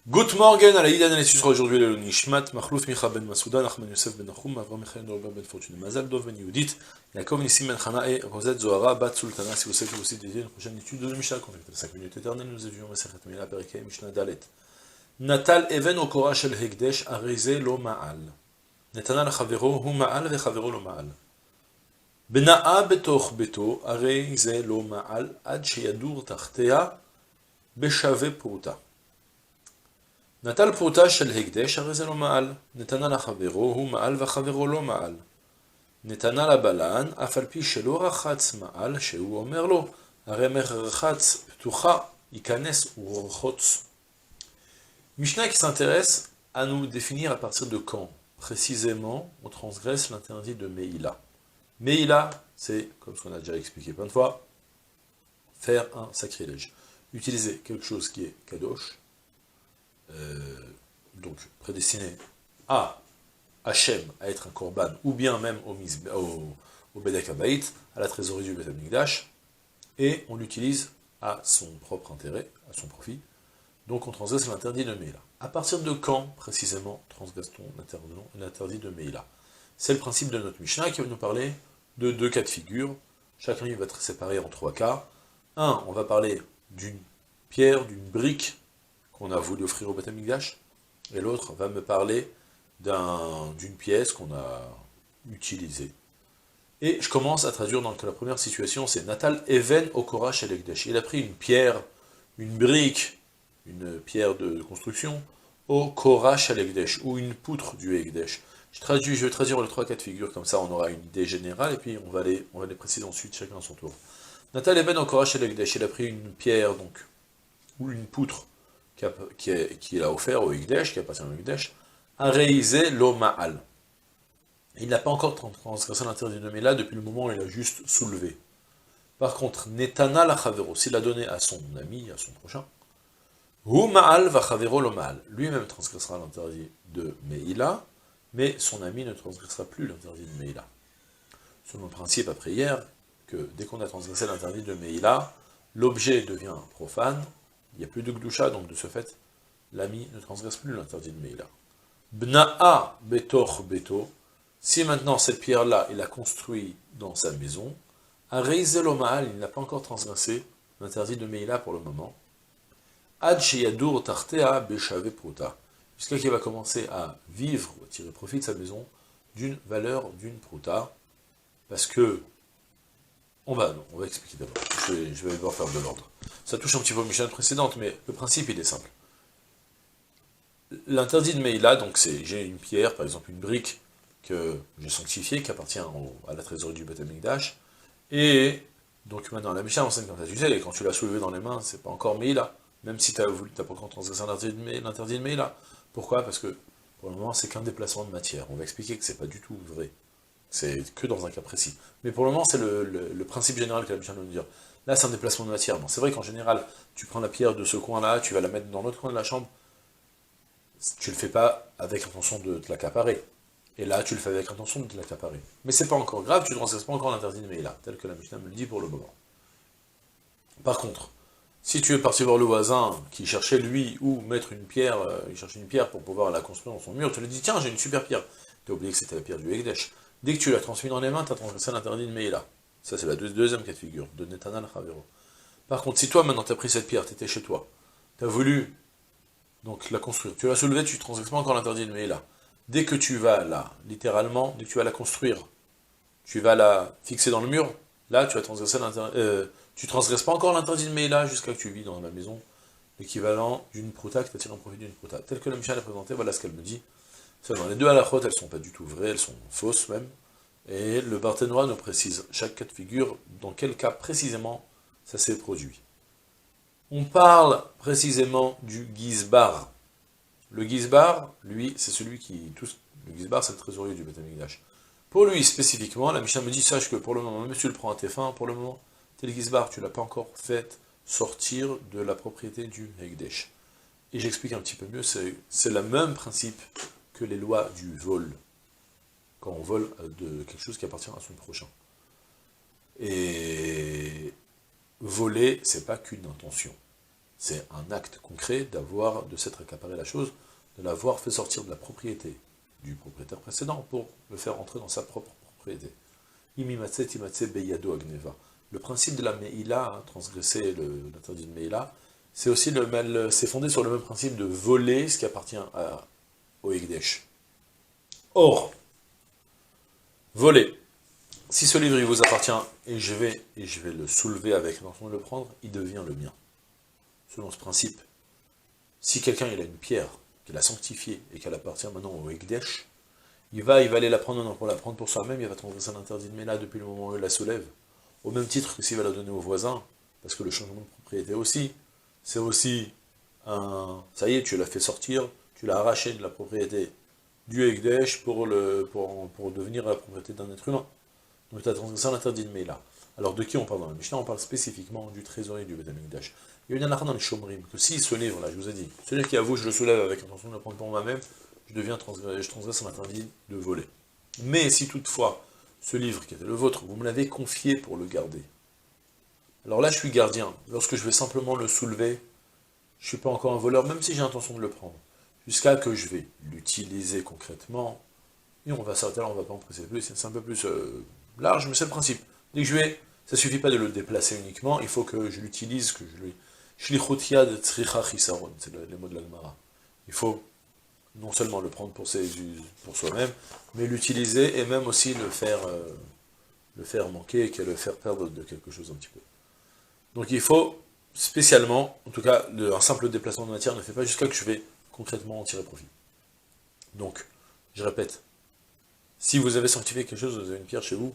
Good morning à la Idan et sur aujourd'hui le Nishmat, Machlouf Micha ben Masouda, Nachman Yosef ben Nachum, Avram Michael Norba ben Fortune, Mazal Dov ben Yehudit, Yaakov Nissim ben Chana et Rosette Zohara, Bat Sultana, si vous savez que vous dédiez une prochaine étude de Mishnah, contactez les 5 minutes éternelles, nous avions Mesechet Mila, Perikei, Mishnah Dalet. Natal Even Okora Shel Hekdesh, Arize Lo Ma'al. Netana Chavero, Hu Ma'al ve Chavero Lo Ma'al. Bena'a betoch beto, Arize Lo Ma'al, Ad Sheyadur Tachtea, Beshave Pruta. נטל פרוטה של הקדש, הרי זה לא מעל. נתנה לחברו, הוא מעל וחברו לא מעל. נתנה לבלן, אף על פי שלא רחץ מעל, שהוא אומר לו, הרי מרחץ פתוחה, ייכנס ורחוץ. Mishnah qui s'intéresse à nous définir à partir de quand, précisément, on transgresse l'interdit de Meïla. Meïla, c'est, comme ce qu'on a déjà expliqué plein de fois, faire un sacrilège. Utiliser quelque chose qui est kadosh, donc prédestiné à Hachem à être un korban, ou bien même au Bedek Habayit, à la trésorerie du Bet HaMikdash, et on l'utilise à son propre intérêt, à son profit, donc on transgresse l'interdit de Meïla. À partir de quand, précisément, transgresse-t-on l'interdit de Meïla? C'est le principe de notre Mishnah qui va nous parler de deux cas de figure. Chacun va être séparé en trois cas. Un, on va parler d'une pierre, d'une brique, qu'on a voulu offrir au Bet HaMikdash, et l'autre va me parler d'une pièce qu'on a utilisée. Et je commence à traduire dans la première situation, c'est Natal Even Okora Shel Hekdesh. Il a pris une pierre, une brique, une pierre de construction, au Korah Shel Hekdesh, ou une poutre du Hekdesh. Je vais traduire les trois cas de figure, comme ça on aura une idée générale, et puis on va les préciser ensuite, chacun à son tour. Natal Even Okora Shel Hekdesh, il a pris une pierre, donc, ou une poutre, qu'il a offert au Hekdesh, qui appartient au Hekdesh, Areizé lo Ma'al. Il n'a pas encore transgressé l'interdit de Meïla depuis le moment où il a juste soulevé. Par contre, Netana la Chavero, s'il l'a donné à son ami, à son prochain, Hu Ma'al va Chavero lo Ma'al. Lui-même transgressera l'interdit de Meïla, mais son ami ne transgressera plus l'interdit de Meïla. Selon le principe après hier, que dès qu'on a transgressé l'interdit de Meïla, l'objet devient profane, il n'y a plus de Gdusha, donc de ce fait, l'ami ne transgresse plus l'interdit de Meïla. Bna'a betor beto, si maintenant cette pierre-là, il a construit dans sa maison, Areizeloma'al, il n'a pas encore transgressé l'interdit de Meïla pour le moment, Ad sheyadur tartea beshave pruta, jusqu'à qu'il va commencer à vivre, à tirer profit de sa maison, d'une valeur d'une pruta, parce que, on va expliquer d'abord, je vais d'abord faire de l'ordre. Ça touche un petit peu aux Mishnah précédentes, mais le principe, il est simple. L'interdit de Meïla, donc c'est, j'ai une pierre, par exemple une brique, que j'ai sanctifiée, qui appartient à la trésorerie du Bet HaMikdash, et donc maintenant la Mishnah enseigne comme ça, tu sais, quand tu l'as soulevé dans les mains, c'est pas encore Meïla, même si t'as pas encore transgressé l'interdit de Meïla. Pourquoi? Parce que, pour le moment, c'est qu'un déplacement de matière. On va expliquer que c'est pas du tout vrai. C'est que dans un cas précis. Mais pour le moment, c'est le principe général que la Mishnah veut nous dire. Là, c'est un déplacement de matière. Bon, c'est vrai qu'en général, tu prends la pierre de ce coin-là, tu vas la mettre dans l'autre coin de la chambre, tu le fais pas avec l'intention de te l'accaparer. Et là, tu le fais avec l'intention de te l'accaparer. Mais c'est pas encore grave, tu ne transgresses pas encore l'interdit de Meïla, tel que la Mishnah me le dit pour le moment. Par contre, si tu es parti voir le voisin qui cherchait lui ou mettre une pierre, il cherchait une pierre pour pouvoir la construire dans son mur, tu lui dis tiens, j'ai une super pierre. Tu as oublié que c'était la pierre du Hekdesh. Dès que tu l'as transmis dans les mains, tu as transgressé l'interdit de Meïla. Ça, c'est la deuxième cas de figure, de Netanel Chavero. Par contre, si toi, maintenant, tu as pris cette pierre, tu étais chez toi, tu as voulu donc la construire, tu l'as soulevée, tu ne transgresses pas encore l'interdit de Meïla. Dès que tu vas là, littéralement, dès que tu vas la construire, tu vas la fixer dans le mur, là, tu vas transgresser l'interdit. Tu transgresses pas encore l'interdit de Meïla jusqu'à que tu vis dans la maison, l'équivalent d'une prouta, que tu as tiré un profit d'une prouta. Tel que la Mishnah l'a présenté, voilà ce qu'elle me dit. Seulement, les deux halachot, elles sont pas du tout vraies, elles sont fausses même. Et le Barthénois nous précise chaque cas de figure, dans quel cas précisément ça s'est produit. On parle précisément du Gizbar. Le Gizbar, lui, c'est celui qui... Le Gizbar, c'est le trésorier du Bet HaMikdash. Pour lui, spécifiquement, la Mishnah me dit, sache que pour le moment, même si tu le prends à tes fins, pour le moment, tel Gizbar, tu ne l'as pas encore fait sortir de la propriété du Hekdesh. Et j'explique un petit peu mieux, c'est le même principe que les lois du vol, quand on vole de quelque chose qui appartient à son prochain. Et voler, c'est pas qu'une intention. c'est un acte concret de s'être accaparé la chose, de l'avoir fait sortir de la propriété du propriétaire précédent pour le faire entrer dans sa propre propriété. Imimatse timatse beyado agneva. Le principe de la meïla, transgresser l'interdit de meïla, c'est aussi c'est fondé sur le même principe de voler ce qui appartient au Ekdesh. Or, voler, si ce livre il vous appartient et je vais le soulever avec l'intention de le prendre, il devient le mien. Selon ce principe, si quelqu'un il a une pierre qu'il a sanctifiée et qu'elle appartient maintenant au Ekdesh, il va aller la prendre, non, pour la prendre pour soi-même, il va transgresser l'interdit de Méla depuis le moment où il la soulève, au même titre que s'il va la donner au voisin, parce que le changement de propriété aussi, c'est aussi ça y est, tu l'as fait sortir, tu l'as arraché de la propriété du Ekdesh pour devenir la propriété d'un être humain. Donc tu as transgressé l'interdit de Méla. Alors de qui on parle dans la Mishnah? On parle spécifiquement du trésorier du Beth Amikdash. Il y a une halakha dans les Shomrim, que si ce livre-là, je vous ai dit, ce livre qui avoue, je le soulève avec l'intention de le prendre pour moi-même, je transgresse l'interdit de voler. Mais si toutefois, ce livre qui était le vôtre, vous me l'avez confié pour le garder, alors là je suis gardien, lorsque je vais simplement le soulever, je ne suis pas encore un voleur, même si j'ai l'intention de le prendre, jusqu'à que je vais l'utiliser concrètement, et on va s'arrêter là, on ne va pas en presser plus, c'est un peu plus large, mais c'est le principe. Dès que ça ne suffit pas de le déplacer uniquement, il faut que je l'utilise, que je lui... Shlichutia de tzricha chisaron, c'est les mots de la Gemara. Il faut non seulement le prendre pour soi-même, mais l'utiliser et même aussi le faire manquer, et le faire perdre de quelque chose un petit peu. Donc il faut spécialement, en tout cas, un simple déplacement de matière ne fait pas jusqu'à que je vais concrètement en tirer profit. Donc, je répète, si vous avez sanctifié quelque chose, vous avez une pierre chez vous,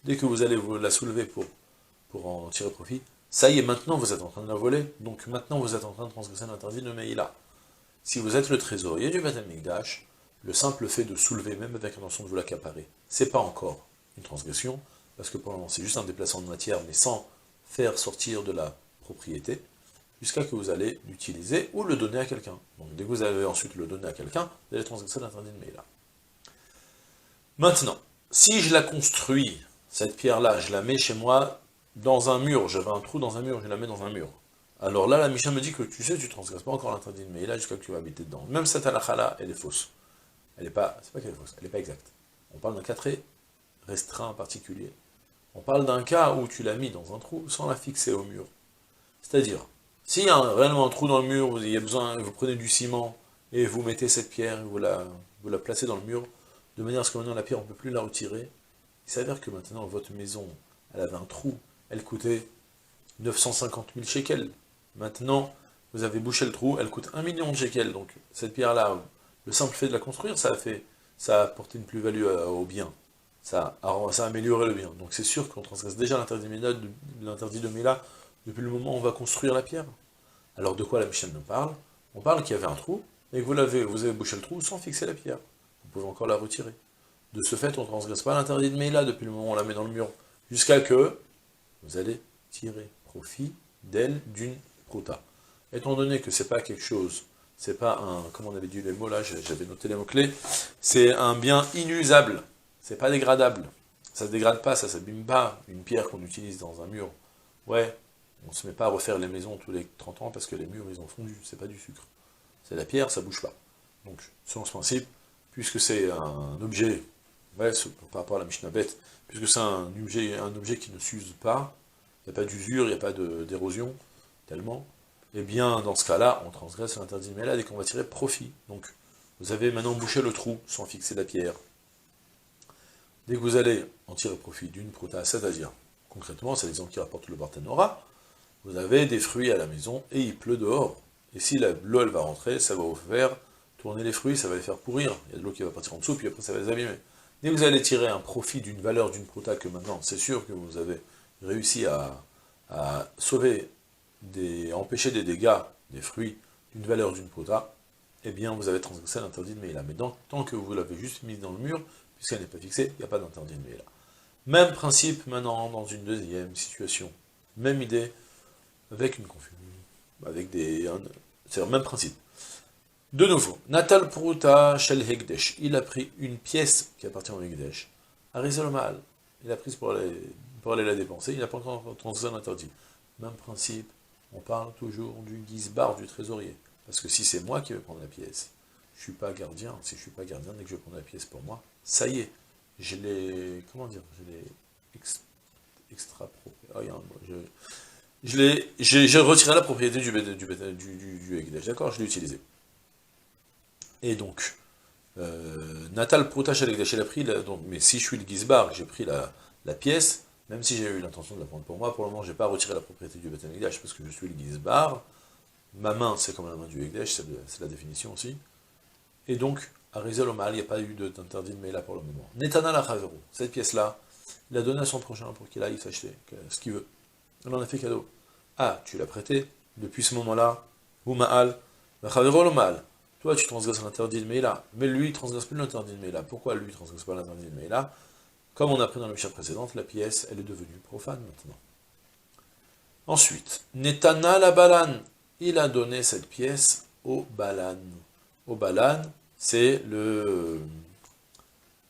dès que vous allez la soulever pour en tirer profit, ça y est, maintenant vous êtes en train de la voler, donc maintenant vous êtes en train de transgresser l'interdit de Meïla. Si vous êtes le trésorier du Beth Amikdash, le simple fait de soulever, même avec l'intention de vous l'accaparer, c'est pas encore une transgression, parce que pour le moment c'est juste un déplacement de matière, mais sans faire sortir de la propriété, jusqu'à que vous allez l'utiliser ou le donner à quelqu'un. Donc dès que vous allez ensuite le donner à quelqu'un, vous allez transgresser l'interdit de Meïla. Maintenant, si je la construis, cette pierre-là, je la mets chez moi dans un mur, j'avais un trou dans un mur, je la mets dans un mur. Alors là, la Mishnah me dit que tu sais, tu ne transgresses pas encore l'interdit de Meïla jusqu'à que tu vas habiter dedans. Même cette halakha-là, elle est fausse. C'est pas qu'elle est fausse, elle n'est pas exacte. On parle d'un cas très restreint, particulier. On parle d'un cas où tu l'as mis dans un trou sans la fixer au mur. C'est-à-dire, s'il y a réellement un trou dans le mur, vous prenez du ciment et vous mettez cette pierre, vous la placez dans le mur, de manière à ce que maintenant la pierre, on ne peut plus la retirer. Il s'avère que maintenant, votre maison, elle avait un trou, elle coûtait 950 000 shekels. Maintenant, vous avez bouché le trou, elle coûte 1 million de shekels. Donc, cette pierre-là, le simple fait de la construire, ça a apporté une plus-value au bien. Ça a amélioré le bien. Donc, c'est sûr qu'on transgresse déjà l'interdit de Mila depuis le moment où on va construire la pierre. Alors, de quoi la Mishnah nous parle? On parle qu'il y avait un trou, et que vous avez bouché le trou sans fixer la pierre. Vous pouvez encore la retirer. De ce fait, on ne transgresse pas l'interdit de Mila depuis le moment où on la met dans le mur, jusqu'à que vous allez tirer profit d'elle d'une prouta. Étant donné que c'est pas quelque chose, c'est pas un, comment on avait dit les mots là, j'avais noté les mots-clés, c'est un bien inusable, c'est pas dégradable, ça se dégrade pas, ça s'abîme pas, une pierre qu'on utilise dans un mur, ouais, on se met pas à refaire les maisons tous les 30 ans parce que les murs ils ont fondu, c'est pas du sucre, c'est la pierre, ça bouge pas. Donc, selon ce principe, puisque c'est un objet, ouais, par rapport à la Mishnah bête, puisque c'est un objet qui ne s'use pas, il n'y a pas d'usure, il n'y a pas d'érosion, tellement, eh bien, dans ce cas-là, on transgresse l'interdit de Mélade et qu'on va tirer profit. Donc, vous avez maintenant bouché le trou sans fixer la pierre. Dès que vous allez en tirer profit d'une prouta, c'est-à-dire, concrètement, c'est l'exemple qui rapporte le Barthénora, vous avez des fruits à la maison et il pleut dehors. Et si l'eau, elle va rentrer, ça va vous faire tourner les fruits, ça va les faire pourrir. Il y a de l'eau qui va partir en dessous, puis après ça va les abîmer. Dès que vous allez tirer un profit d'une valeur d'une prouta que maintenant, c'est sûr que vous avez réussi à sauver, à empêcher des dégâts des fruits d'une valeur d'une prouta, eh bien vous avez transgressé l'interdit de Meïla. Mais tant que vous l'avez juste mise dans le mur, puisqu'elle n'est pas fixée, il n'y a pas d'interdit de Meïla. Même principe maintenant dans une deuxième situation. Même idée, avec une confusion, c'est le même principe. De nouveau, Natal Pruta Shel Hekdesh, il a pris une pièce qui appartient au Hekdesh, Arizal Mal, il a prise pour aller la dépenser, il n'a pas encore transgressé l'interdit. Même principe, on parle toujours du gizbar, du trésorier. Parce que si c'est moi qui vais prendre la pièce, je ne suis pas gardien. Si je ne suis pas gardien, dès que je vais prendre la pièce pour moi, ça y est, je l'ai, comment dire, je l'ai extraproprié. Oh, il y a un mot, j'ai retiré la propriété du Ekdesh, d'accord, je l'ai utilisé. Et donc, Natal Protash Ekdesh, il a pris, donc, mais si je suis le Gizbar, j'ai pris la pièce, même si j'ai eu l'intention de la prendre pour moi, pour le moment, je n'ai pas retiré la propriété du Beth Ekdesh, parce que je suis le Gizbar, ma main, c'est comme la main du Ekdesh, c'est la définition aussi, et donc, à Rizal Omal, il n'y a pas eu d'interdit de Meila pour le moment. Netana la Chaveru, cette pièce-là, il a donné à son prochain pour qu'il aille s'acheter ce qu'il veut. Il en a fait cadeau. Ah, tu l'as prêté, depuis ce moment-là, ou Ma'al, la Chaveru Omal. Toi, tu transgresses l'interdit de Meila, mais lui, il transgresse plus l'interdit de Meila. Pourquoi lui, il transgresse pas l'interdit de Meila? Comme on a appris dans la Mishnah précédente, la pièce, elle est devenue profane maintenant. Ensuite, Netana la Balan, il a donné cette pièce au Balan. Au Balan, c'est le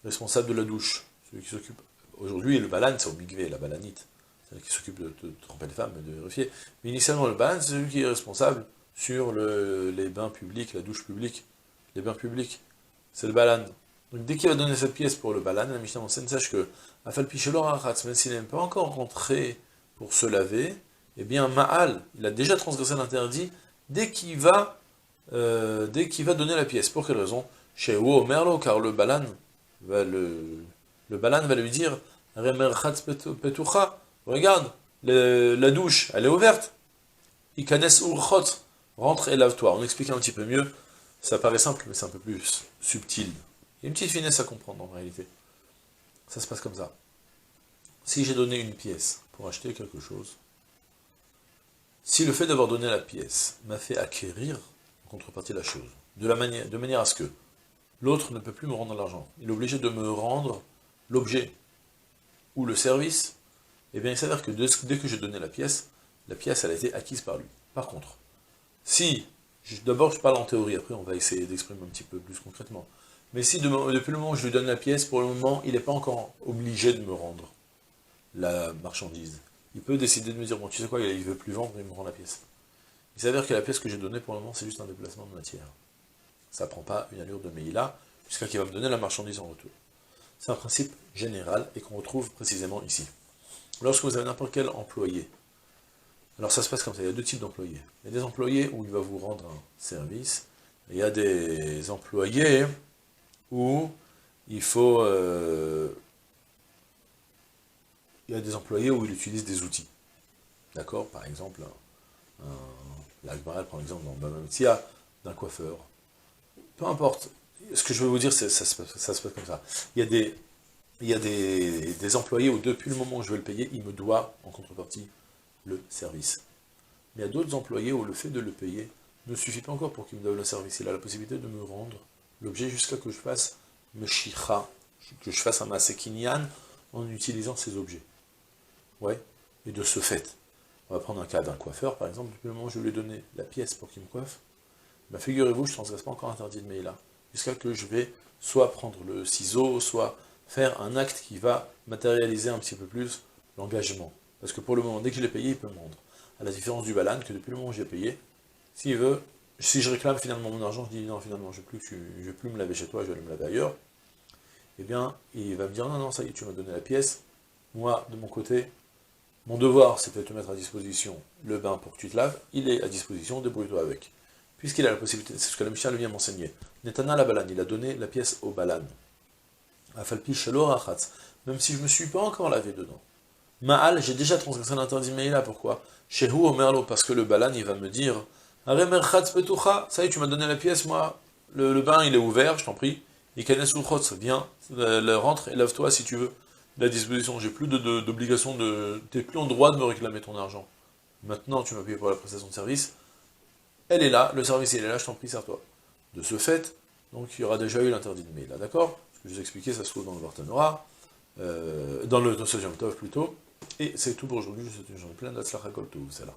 responsable de la douche, celui qui s'occupe. Aujourd'hui, le Balan, c'est au Migvé, la Balanite, c'est celui qui s'occupe de tromper les femmes et de vérifier. Mais initialement, le Balan, c'est celui qui est responsable sur les bains publics, la douche publique, les bains publics. C'est le Balan. Donc dès qu'il va donner cette pièce pour le Balan, la Mishnah enseigne, sache que même s'il n'est pas encore rentré pour se laver, eh bien Ma'al, il a déjà transgressé l'interdit dès qu'il va donner la pièce. Pour quelle raison? Chez Wo Merlo, car le Balan va lui dire regarde, la douche, elle est ouverte. Ikanes urchot, rentre et lave-toi. On explique un petit peu mieux. Ça paraît simple, mais c'est un peu plus subtil. Il y a une petite finesse à comprendre en réalité. Ça se passe comme ça. Si j'ai donné une pièce pour acheter quelque chose, si le fait d'avoir donné la pièce m'a fait acquérir en contrepartie la chose, de manière à ce que l'autre ne peut plus me rendre l'argent, il est obligé de me rendre l'objet ou le service, eh bien il s'avère que dès que j'ai donné la pièce elle a été acquise par lui. Par contre, si, d'abord je parle en théorie, après on va essayer d'exprimer un petit peu plus concrètement, mais si depuis le moment où je lui donne la pièce, pour le moment, il n'est pas encore obligé de me rendre la marchandise. Il peut décider de me dire, bon, tu sais quoi, il ne veut plus vendre, il me rend la pièce. Il s'avère que la pièce que j'ai donnée, pour le moment, c'est juste un déplacement de matière. Ça ne prend pas une allure de Meïla, jusqu'à qu'il va me donner la marchandise en retour. C'est un principe général, et qu'on retrouve précisément ici. Lorsque vous avez n'importe quel employé, alors ça se passe comme ça, il y a deux types d'employés. Il y a des employés où il va vous rendre un service, et il y a des employés où il faut... il y a des employés où il utilise des outils. D'accord? Par exemple, la Gemara prend l'exemple dans Baba Metzia, d'un coiffeur. Peu importe. Ce que je veux vous dire, ça se passe comme ça. Il y a des employés où depuis le moment où je vais le payer, il me doit, en contrepartie, le service. Mais il y a d'autres employés où le fait de le payer ne suffit pas encore pour qu'il me donne le service. Il a la possibilité de me rendre l'objet jusqu'à que je fasse Meshicha, que je fasse un Masekinyan en utilisant ces objets. Ouais, et de ce fait, on va prendre un cas d'un coiffeur, par exemple, depuis le moment où je lui ai donné la pièce pour qu'il me coiffe, ben figurez-vous, je ne transgresse pas encore interdit de Meïla, jusqu'à que je vais soit prendre le ciseau, soit faire un acte qui va matérialiser un petit peu plus l'engagement. Parce que pour le moment, dès que je l'ai payé, il peut me rendre. À la différence du Balan, que depuis le moment où j'ai payé, s'il veut, si je réclame finalement mon argent, je dis non, finalement, je ne vais plus me laver chez toi, je vais aller me laver ailleurs, eh bien, il va me dire non, non, ça y est, tu m'as donné la pièce, moi, de mon côté, mon devoir, c'est de te mettre à disposition le bain pour que tu te laves, il est à disposition, débrouille-toi avec. Puisqu'il a la possibilité, c'est ce que la Mishnah vient m'enseigner. Netana la Balan, il a donné la pièce au Balan. Afalpi Shelo Rachatz, même si je ne me suis pas encore lavé dedans. Ma'al, j'ai déjà transgressé l'interdit Meïla, pourquoi? Shehu Omerlo, parce que le Balan, il va me dire, Aremerchatz Petucha, ça y est, tu m'as donné la pièce, moi, le bain, il est ouvert, je t'en prie. Ikanes Ulchotz, viens, rentre et lave-toi si tu veux. La disposition, j'ai plus d'obligation t'es plus en droit de me réclamer ton argent. Maintenant, tu m'as payé pour la prestation de service, elle est là, le service il est là, je t'en prie, sers-toi. De ce fait, donc il y aura déjà eu l'interdit de Meïla, d'accord? Ce que je vous ai expliqué, ça se trouve dans le Barthénora, dans le Yom Tov plutôt, et c'est tout pour aujourd'hui, je vous souhaite une journée pleine d'Atzlach HaKol Tov, c'est là.